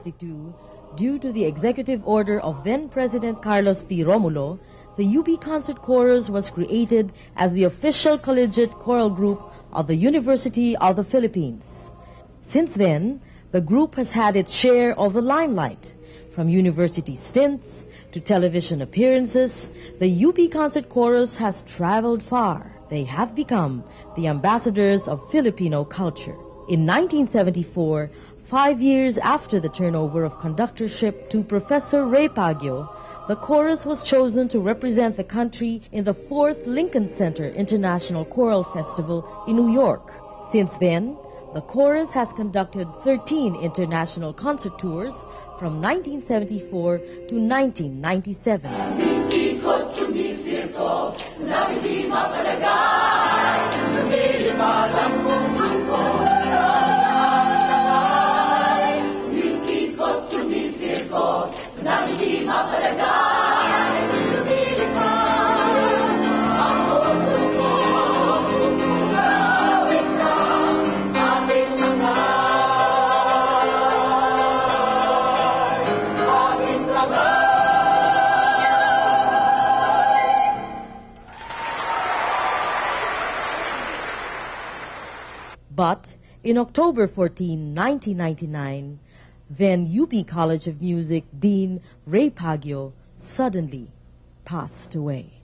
1962, due to the executive order of then-President Carlos P. Romulo, the UP Concert Chorus was created as the official collegiate choral group of the University of the Philippines. Since then, the group has had its share of the limelight. From university stints to television appearances, the UP Concert Chorus has traveled far. They have become the ambassadors of Filipino culture. In 1974, 5 years after the turnover of conductorship to Professor Ray Paguio, the chorus was chosen to represent the country in the 4th Lincoln Center International Choral Festival in New York. Since then, the chorus has conducted 13 international concert tours from 1974 to 1997. But in October 14, 1999, then UP College of Music Dean Ray Paguio suddenly passed away.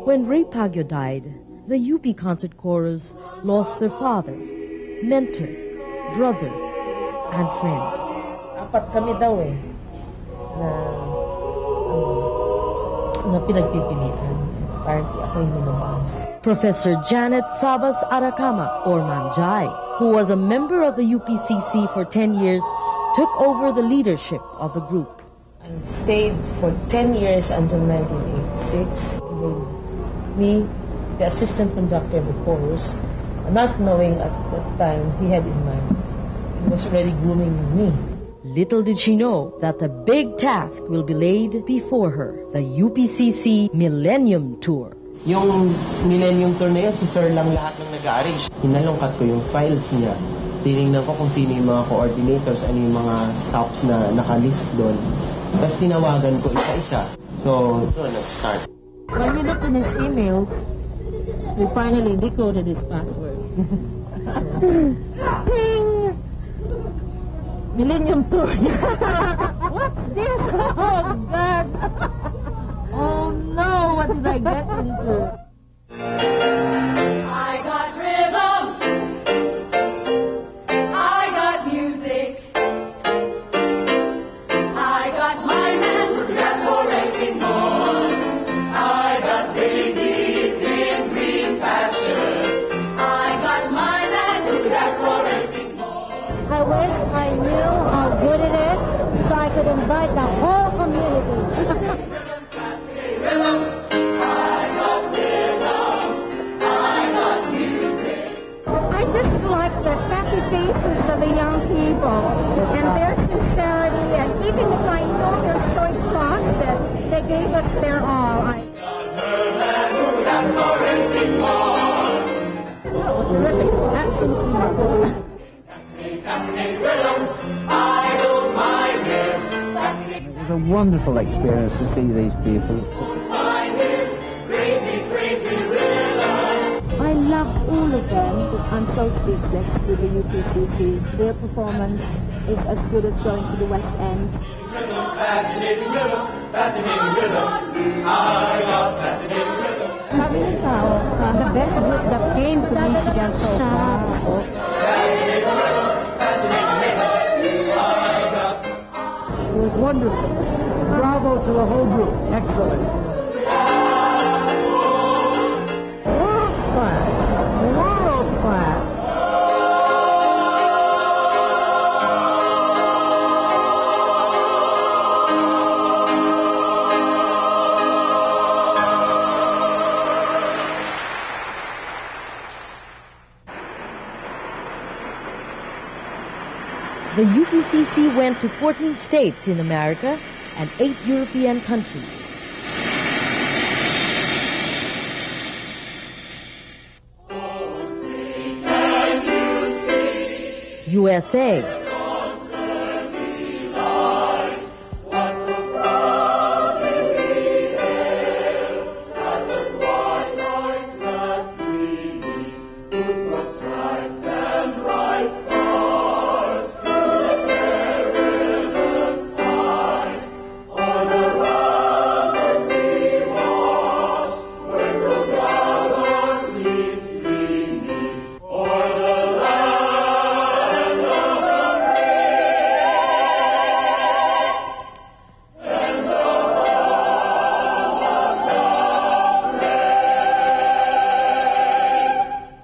When Ray Paguio died, the UP Concert Chorus lost their father, mentor, brother, and friend. Apat kami daw na pinagpipilian. Apparently, ako yung lumabas. Professor Janet Sabas Aracama, or Manjay, who was a member of the UPCC for 10 years, took over the leadership of the group. I stayed for 10 years until 1986. Me, the assistant conductor of the chorus, not knowing at that time he had in mind, he was already grooming me. Little did she know that the big task will be laid before her, the UPCC Millenium Tour. Yung Millenium Tour na yun, si Sir lang lahat ng nag-arrange. Hinalungkat ko yung files niya. Tinignan ko kung sino yung mga coordinators, ano yung mga stops na nakalist doon. Tapos tinawagan ko isa-isa. So, doon nag-start. When we looked in his emails, we finally decoded his password. Ding! Millenium Tour. What's this? Oh, God. Oh, no. What did I get into? I got rhythm. I got music. I got my man who asks for anything more. I got daisies in green pastures. I got my man who asks for anything more. I wish I knew how good it is so I could invite the whole community. I just like the happy faces of the young people and their sincerity, and even if I know they're so exhausted, they gave us their all. It was terrific, absolutely marvelous. It was a wonderful experience to see these people. I loved all of them. I'm so speechless with the UPCC. Their performance is as good as going to the West End. Fascinating rhythm, fascinating rhythm. I love fascinating rhythm. Sabi ng tao, the best group that came to Michigan so far. Fascinating rhythm, fascinating rhythm. I got. It was wonderful. Bravo to the whole group. Excellent. World class. World class. The UPCC went to 14 states in America and 8 European countries. USA,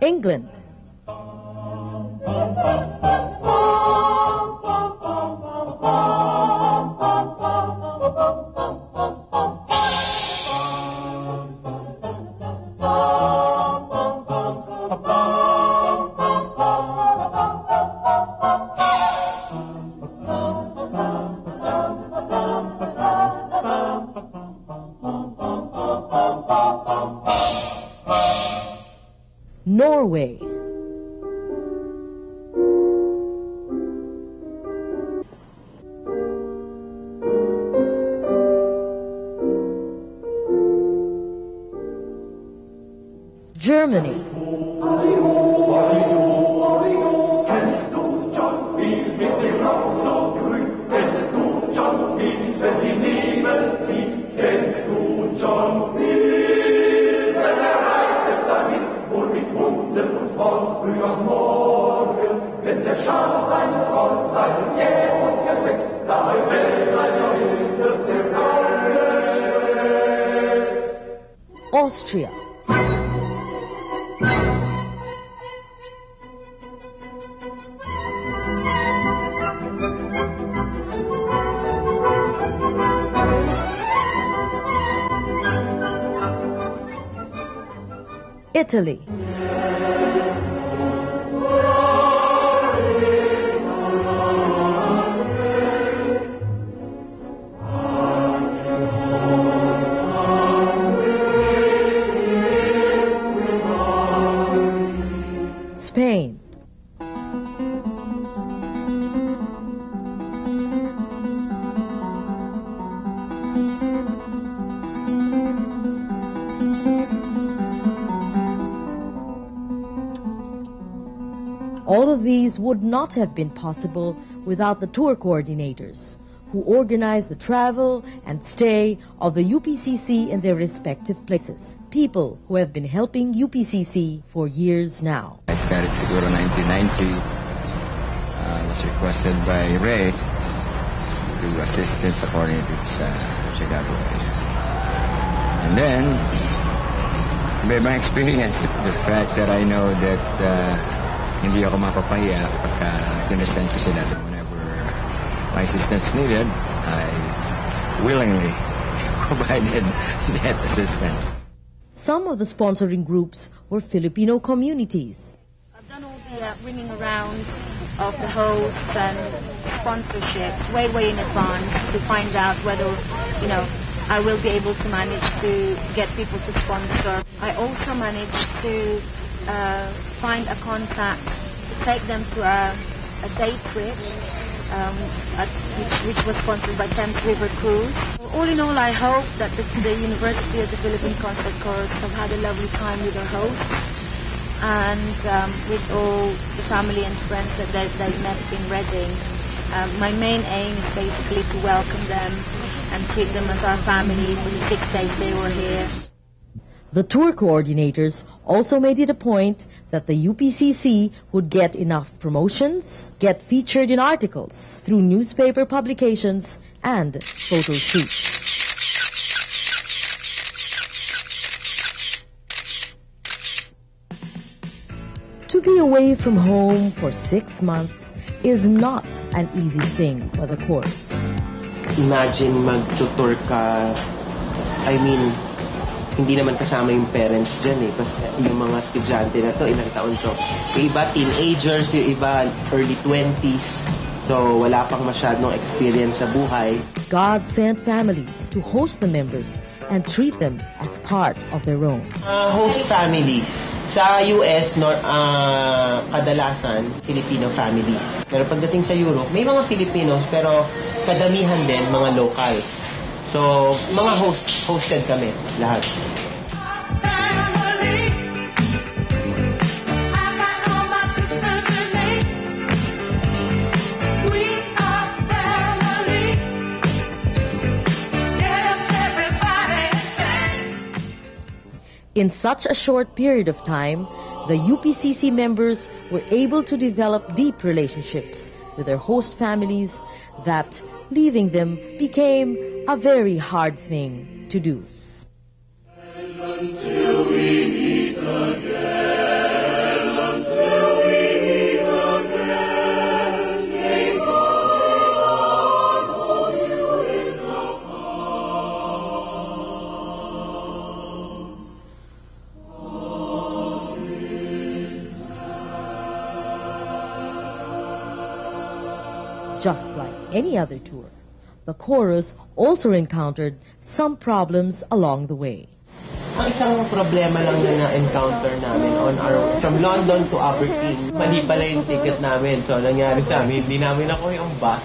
England, Norway, Germany, Kennst du John Biel mit dem Rock so grün? Kennst du John Biel, wenn die Nebel zieht? Kennst du John Biel, wenn reitet dahin, wohl mit Hunden und von früh am Morgen? Wenn der Schall seines Vollzeites jäh uns geweckt, das Feld seiner Hügels ist aufgesteckt. Austria, Italy, Spain, all of these would not have been possible without the tour coordinators, who organized the travel and stay of the UPCC in their respective places. People who have been helping UPCC for years now. I started siguro 1990. I was requested by Ray to assist him sa coordinates sa Chicago area. And then, by my experience, the fact that I know that hindi ako mapapahiya pagka kinasend ko sila whenever my assistance needed, I willingly provided that assistance. Some of the sponsoring groups were Filipino communities. I've done all the ringing around of the hosts and sponsorships way in advance to find out whether, I will be able to manage to get people to sponsor. I also managed to find a contact to take them to a day trip, which was sponsored by Thames River Cruise. All in all, I hope that the University of the Philippine Concert Chorus have had a lovely time with their hosts and with all the family and friends that they've met in Reading. My main aim is basically to welcome them and treat them as our family for the 6 days they were here. The tour coordinators also made it a point that the UPCC would get enough promotions, get featured in articles through newspaper publications and photo shoots. To be away from home for 6 months is not an easy thing for the chorus. Imagine mag-tutor ka, hindi naman kasama yung parents dyan eh. Kasi yung mga estudyante na to, ilang taon to. Yung iba teenagers, yung iba early 20s. So wala pang masyadong experience sa buhay. God sent families to host the members and treat them as part of their own. Host families. Sa US, kadalasan, Filipino families. Pero pagdating sa Europe, may mga Filipinos, pero kadamihan din mga locals. So, mga hosted kami, lahat. In such a short period of time, the UPCC members were able to develop deep relationships with their host families that leaving them became a very hard thing to do. Until we meet again, until we meet again, may God hold you in the Just like any other tour, the chorus also encountered some problems along the way. Ang isang problema lang na na-encounter namin from London to Aberdeen, mali pala yung ticket namin. So, nangyari sa amin, hindi namin nakuha yung bus.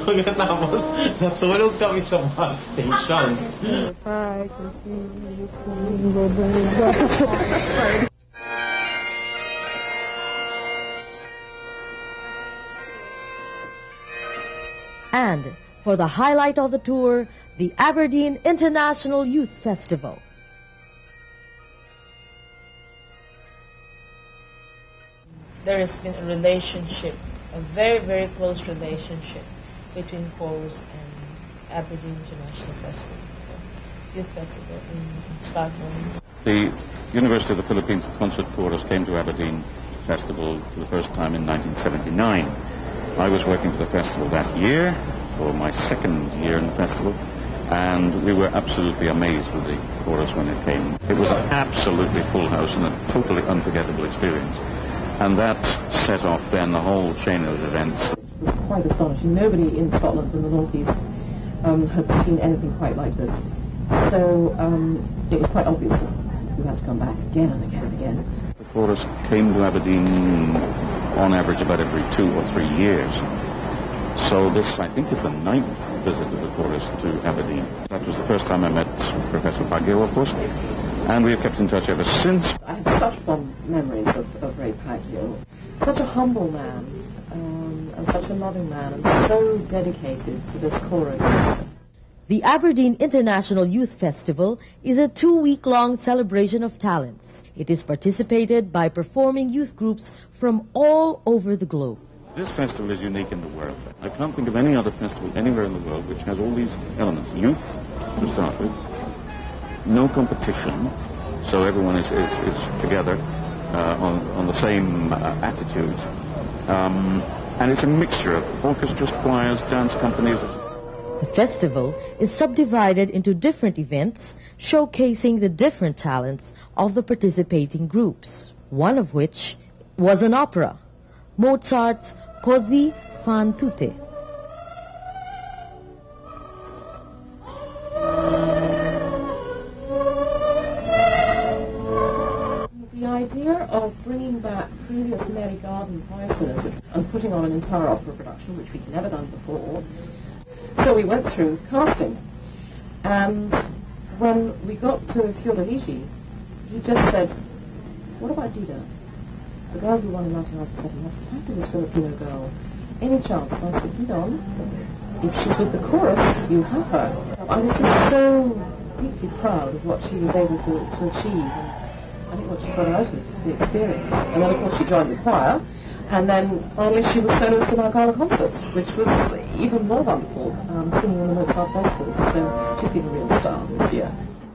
Pagkatapos, natulog kami sa bus station. And for the highlight of the tour, the Aberdeen International Youth Festival. There has been a relationship, a very, very close relationship between chorus and Aberdeen International Festival, Youth Festival in Scotland. The University of the Philippines Concert Chorus came to Aberdeen Festival for the first time in 1979. I was working for the festival that year, for my second year in the festival, and we were absolutely amazed with the chorus when it came. It was an absolutely full house and a totally unforgettable experience. And that set off then the whole chain of events. It was quite astonishing. Nobody in Scotland and the North East had seen anything quite like this. So it was quite obvious that we had to come back again and again and again. The chorus came to Aberdeen on average about every 2 or 3 years. So this, I think, is the 9th visit of the chorus to Aberdeen. That was the first time I met Professor Baggio, of course, and we have kept in touch ever since. I have such fond memories of Ray Paggio. Such a humble man, and such a loving man, and so dedicated to this chorus. The Aberdeen International Youth Festival is a 2-week-long celebration of talents. It is participated by performing youth groups from all over the globe. This festival is unique in the world. I can't think of any other festival anywhere in the world which has all these elements. Youth, to start with. No competition, so everyone is together on the same attitude. And it's a mixture of orchestras, choirs, dance companies. The festival is subdivided into different events showcasing the different talents of the participating groups, one of which was an opera, Mozart's Così fan tutte. The idea of bringing back previous Mary Garden Prize winners and putting on an entire opera production, which we'd never done before. So we went through casting, and when we got to Fiordaligi, he just said, "What about Dida? The girl who won in 1997, that fabulous Filipino girl. Any chance?" And I said, "Lead on. If she's with the chorus, you have her." I was just so deeply proud of what she was able to achieve, and I think what she got out of the experience. And then, of course, she joined the choir. And then finally she was soloist in our gala concert, which was even more wonderful, singing on the Mozart Vespers. So she's been a real star this year.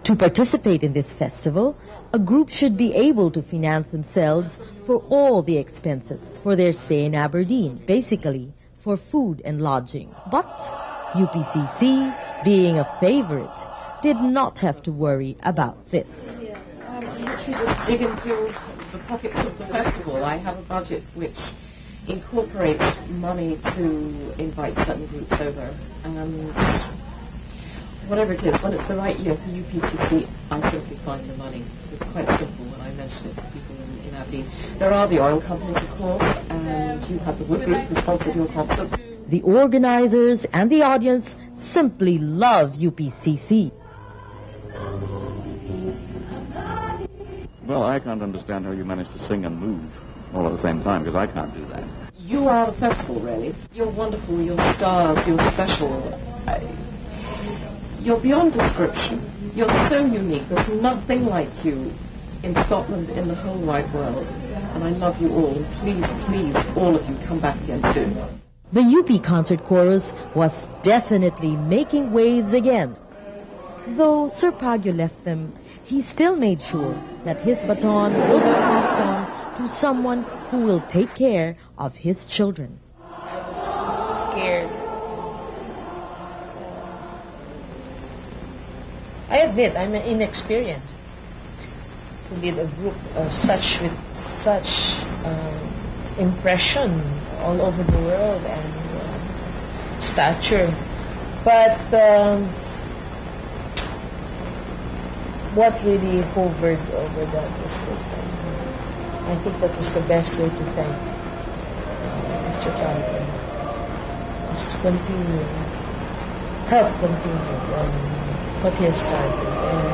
To participate in this festival, a group should be able to finance themselves for all the expenses for their stay in Aberdeen, basically for food and lodging. But UPCC, being a favorite, did not have to worry about this. I literally just dig into the pockets of the festival. I have a budget which incorporates money to invite certain groups over, and Whatever it is, when it's the right year for UPCC, I simply find the money. It's quite simple when I mention it to people in Aberdeen. There are the oil companies, of course, and you have the Wood Group who sponsored your concerts. The organizers and the audience simply love UPCC. Well, I can't understand how you manage to sing and move all at the same time, because I can't do that. You are the festival, really. You're wonderful, you're stars, you're special. You're beyond description. You're so unique. There's nothing like you in Scotland, in the whole wide world. And I love you all. And please, please, all of you, come back again soon. The UP Concert Chorus was definitely making waves again. Though Sir Pagyo left them, he still made sure that his baton will be passed on to someone who will take care of his children. I was scared. I admit I'm inexperienced to lead a group with such impression all over the world and stature. But what really hovered over that was that I think that was the best way to thank Mr. Calvin, is to continue, help continue what he has started, and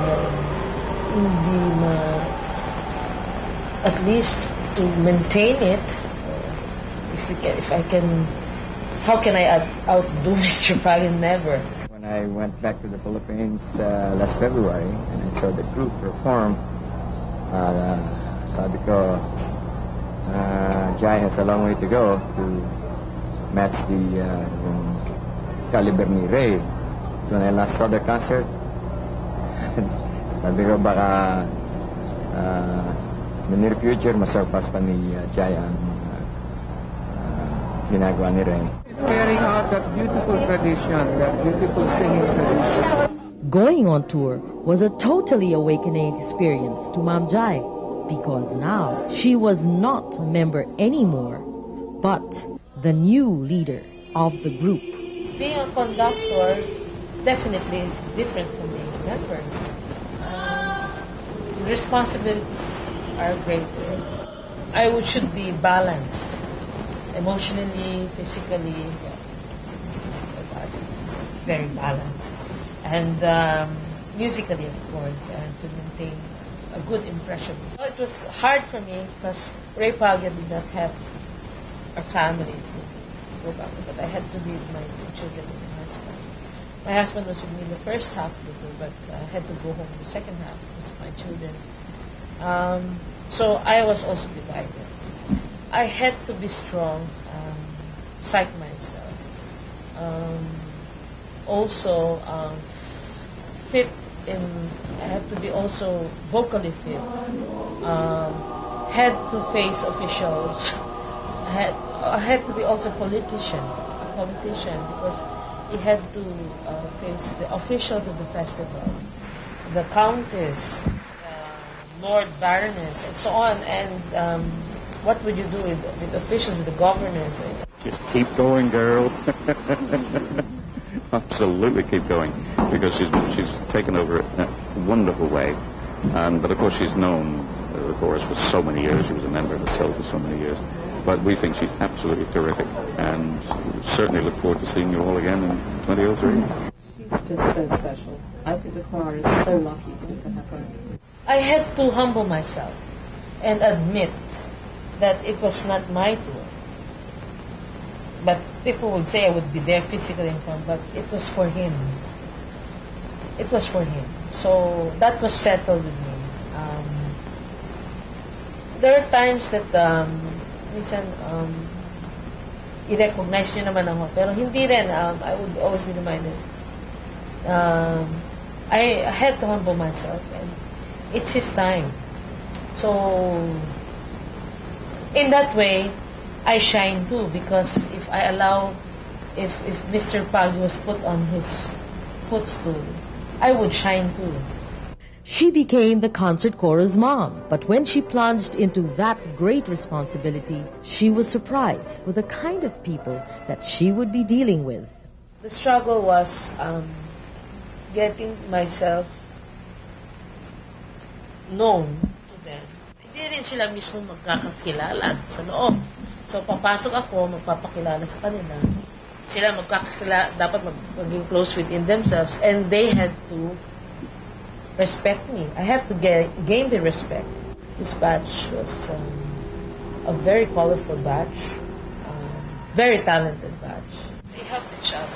at least to maintain it. If I can, how can I outdo Mr. Palin? Never. When I went back to the Philippines last February and I saw the group perform, sabi ko, Jai has a long way to go to match the caliber ni Ray. When I last saw the concert, sabi ko baka in the near future masurpass pa ni Jai ang ginagawa ni Ray. Carrying out that beautiful tradition, that beautiful singing tradition. Going on tour was a totally awakening experience to Ma'am Jai, because now she was not a member anymore, but the new leader of the group. Being a conductor definitely is different from being a member. Responsibilities are greater. I should be balanced, emotionally, physically. Physical body is very balanced, and musically, of course, and to maintain a good impression. So it was hard for me because Ray Pagyo did not have a family to go back to, but I had to leave my two children and my husband. My husband was with me in the first half of the tour, but I had to go home in the second half because of my children. So I was also divided. I had to be strong, psych myself. Also fit in, I have to be also vocally fit. Had to face officials. I had to be also a politician because he had to face the officials of the festival, the countess, Lord Baroness, and so on. And what would you do with officials, with the governors? Just keep going, girl. Absolutely keep going, because she's taken over in a wonderful way. But of course she's known the chorus for so many years. She was a member herself for so many years. But we think she's absolutely terrific, and we certainly look forward to seeing you all again in 2003. She's just so special. I think the choir is so lucky to have her. I had to humble myself and admit that it was not my tour. But people would say I would be there physically in front, but it was for him. It was for him. So that was settled with me. There are times that minsan i-recognize nyo naman ako, pero hindi rin. I would always be reminded. I had to humble myself, and it's his time. So in that way, I shine too, because if Mr. Pagyo was put on his footstool, I would shine too. She became the concert chorus mom, but when she plunged into that great responsibility, she was surprised with the kind of people that she would be dealing with. The struggle was getting myself known to them. Hindi rin sila mismo magkakakilala sa loob. So, papasok ako, magpapakilala sa kanila. Sila magkakakilala, dapat maging close within themselves, and they had to respect me. I have to gain the respect. This batch was a very colorful batch, very talented batch. They helped each other.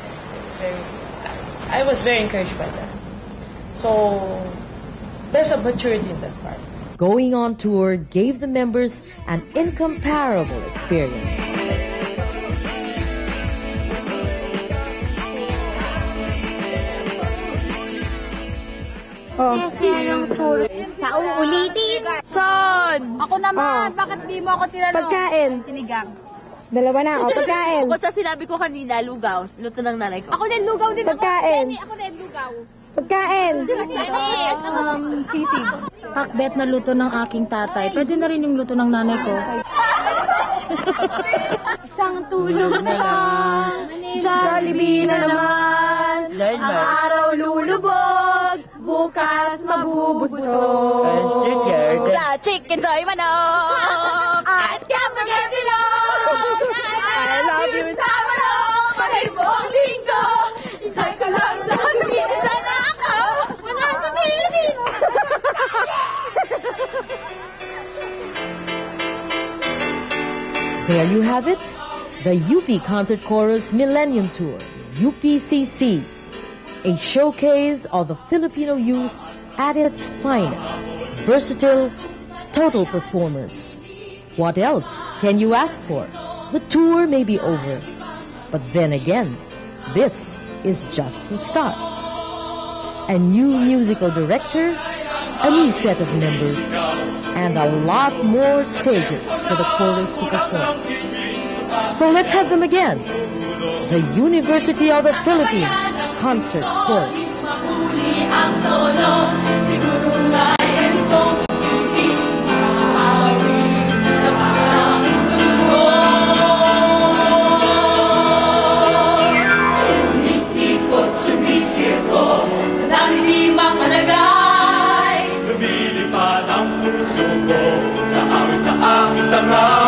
I was very encouraged by that. So, there's a maturity in that part. Going on tour gave the members an incomparable experience. Sa uulitin. Son! Ako naman, bakit di mo ako tinanong? Pagkain. Sinigang. Dalawa na. O, pagkain. Kung sa sinabi ko kanina, lugaw. Luto ng nanay ko. Ako din, lugaw din Pagkain. ako. Ako din, lugaw. Pagkain. Sisig. Hakbet na luto ng aking tatay. Pwede na rin yung luto ng nanay ko. Isang tulog na lang. Jollibee na naman. Ang araw lulubog. Bukas mabubusog. Sa chicken joy manok. At hamburger bilog. I love you sa manok. Panay buong linggo. Hintay ko lang lang. Minsan na ako. Wala sa Pilipinas. There you have it, the UP Concert Chorus Millennium Tour, UPCC, a showcase of the Filipino youth at its finest, versatile, total performers. What else can you ask for? The tour may be over, but then again, this is just the start. A new musical director, a new set of members, and a lot more stages for the chorus to perform. So let's have them again. The University of the Philippines Concert Chorus. Lumilipad ang puso ko sa awit na aking tanga.